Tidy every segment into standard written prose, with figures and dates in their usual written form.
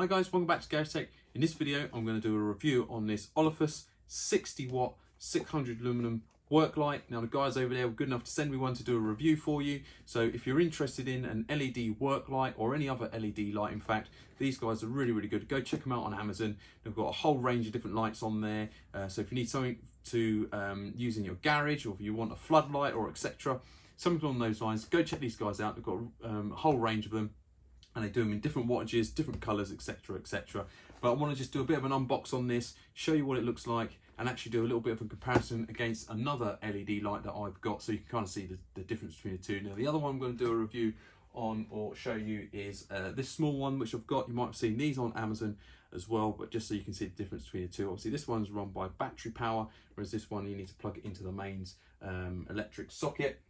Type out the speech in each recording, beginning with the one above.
Hi guys, welcome back to GarageTech. In this video, I'm going to do a review on this Olafus 60 watt 600 aluminum work light. Now the guys over there were good enough to send me one to do a review for you. So if you're interested in an LED work light or any other LED light, in fact, these guys are really good. Go check them out on Amazon. They've got a whole range of different lights on there. So if you need something to use in your garage, or if you want a floodlight or etc., something along those lines, go check these guys out. They've got a whole range of them, and they do them in different wattages, different colors, etc. But I want to just do a bit of an unbox on this, show you what it looks like, and actually do a little bit of a comparison against another LED light that I've got, so you can kind of see the difference between the two. Now the other one I'm going to do a review on or show you is this small one which I've got. You might have seen these on Amazon as well, but just so you can see the difference between the two. Obviously this one's run by battery power, whereas this one you need to plug it into the mains electric socket.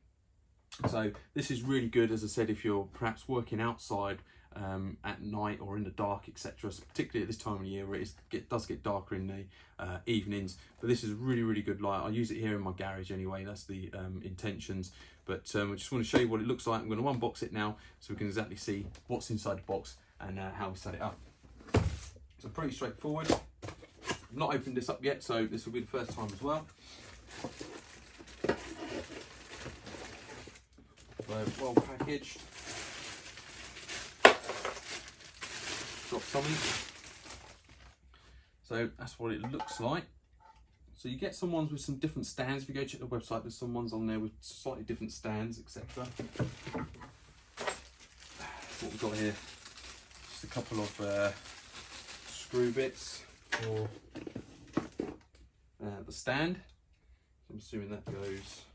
So this is really good, as I said, if you're perhaps working outside at night or in the dark, etc. So particularly at this time of year where it does get darker in the evenings. But this is a really good light. I use it here in my garage anyway. That's the intentions. But I just want to show you what it looks like. I'm going to unbox it now so we can exactly see what's inside the box and how we set it up. So pretty straightforward. I've not opened this up yet, so this will be the first time as well. So well packaged. Got something. So that's what it looks like. So you get some ones with some different stands. If you go check the website, there's some ones on there with slightly different stands, etc. What we've got here, just a couple of screw bits for the stand. I'm assuming that goes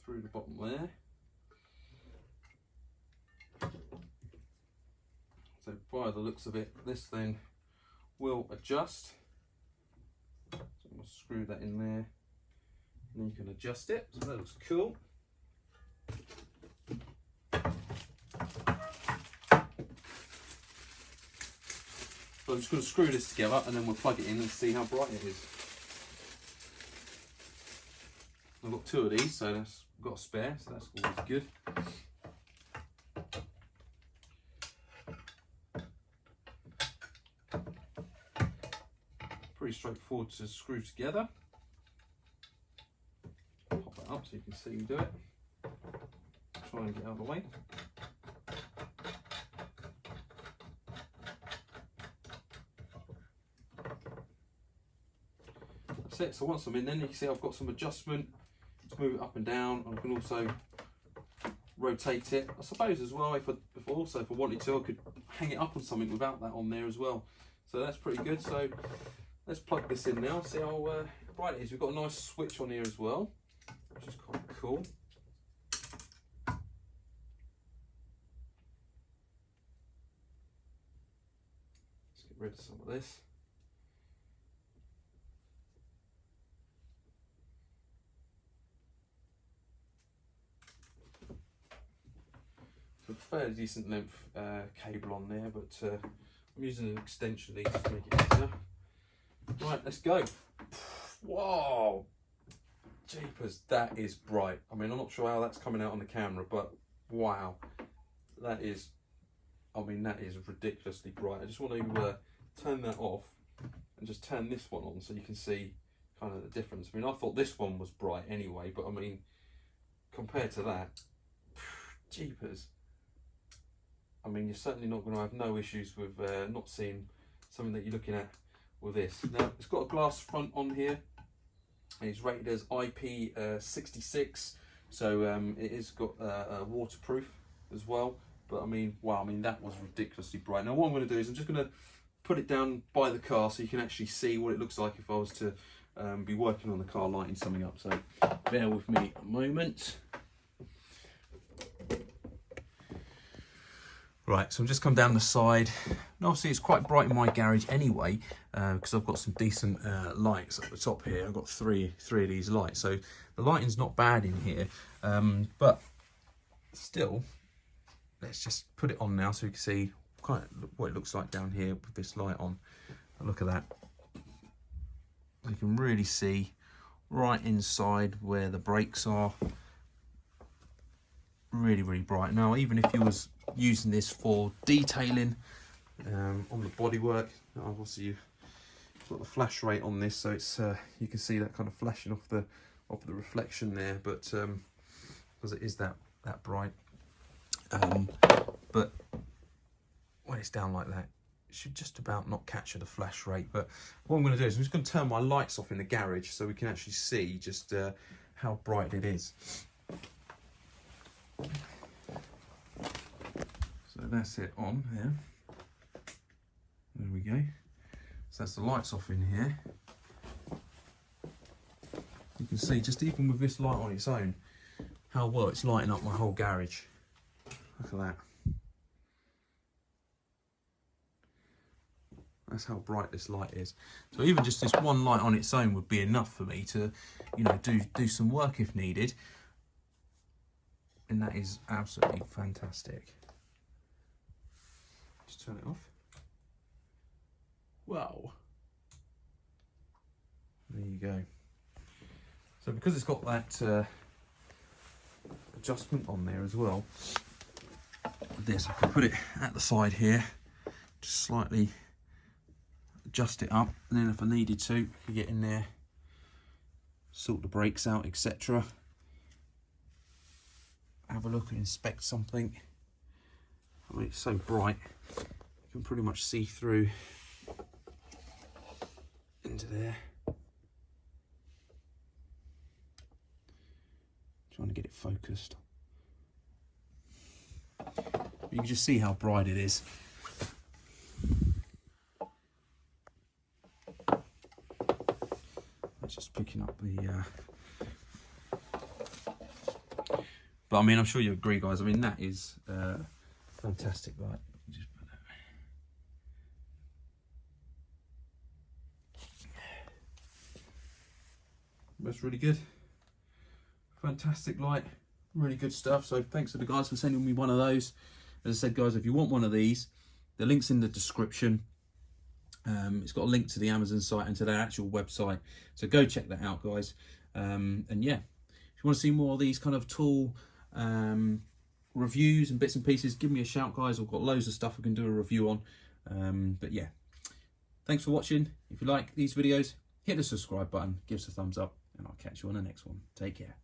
through the bottom there. So by the looks of it, this thing will adjust. So we'll screw that in there, and you can adjust it. So that looks cool. So I'm just going to screw this together, and then we'll plug it in and see how bright it is. I've got two of these, so that's got a spare, so that's always good. Pretty straightforward to screw together. Pop it up so you can see me do it. Try and get out of the way. That's it. So once I'm in, then you can see I've got some adjustment to move it up and down. I can also rotate it. I suppose as well, if I wanted to, I could hang it up on something without that on there as well. So that's pretty good. So let's plug this in now, see how bright it is. We've got a nice switch on here as well, which is quite cool. Let's get rid of some of this. So a fairly decent length cable on there, but I'm using an extension lead to make it easier. Right, let's go. Whoa, jeepers, that is bright. I mean, I'm not sure how that's coming out on the camera, but wow, that is, I mean, that is ridiculously bright. I just want to turn that off and just turn this one on so you can see kind of the difference. I mean, I thought this one was bright anyway, but I mean, compared to that, jeepers. I mean, you're certainly not going to have no issues with not seeing something that you're looking at with this. Now it's got a glass front on here, and it's rated as IP66, so it is got waterproof as well. But I mean, wow, I mean, that was ridiculously bright. Now what I'm going to do is I'm just going to put it down by the car so you can actually see what it looks like if I was to be working on the car, lighting something up. So bear with me a moment. Right, so I've just come down the side, and obviously it's quite bright in my garage anyway, because I've got some decent lights at the top here. I've got three of these lights, so the lighting's not bad in here, but still, let's just put it on now so you can see kind of what it looks like down here with this light on. And look at that. You can really see right inside where the brakes are. Really bright. Now even if you was using this for detailing, on the bodywork. Obviously you've got the flash rate on this, so it's you can see that kind of flashing off the reflection there, but because it is that bright. But when it's down like that, it should just about not capture the flash rate. But what I'm going to do is I'm just going to turn my lights off in the garage so we can actually see just how bright it is. So that's it on here. There we go. So that's the lights off in here. You can see just even with this light on its own, how well it's lighting up my whole garage. Look at that. That's how bright this light is. So even just this one light on its own would be enough for me to, you know, do some work if needed. And that is absolutely fantastic. Just turn it off. Wow. There you go. So because it's got that adjustment on there as well, this I can put it at the side here, just slightly adjust it up, and then if I needed to, I could get in there, sort the brakes out, etc. Have a look and inspect something. I mean, it's so bright, you can pretty much see through into there. Trying to get it focused. You can just see how bright it is. It's just picking up the but I mean, I'm sure you agree, guys. I mean, that is fantastic light. Just put that. That's really good. Fantastic light, really good stuff. So thanks to the guys for sending me one of those. As I said, guys, if you want one of these, the link's in the description. It's got a link to the Amazon site and to their actual website, so go check that out, guys. And yeah, if you want to see more of these kind of tool reviews and bits and pieces, give me a shout, guys. I've got loads of stuff I can do a review on. But yeah, thanks for watching. If you like these videos, hit the subscribe button, give us a thumbs up, and I'll catch you on the next one. Take care.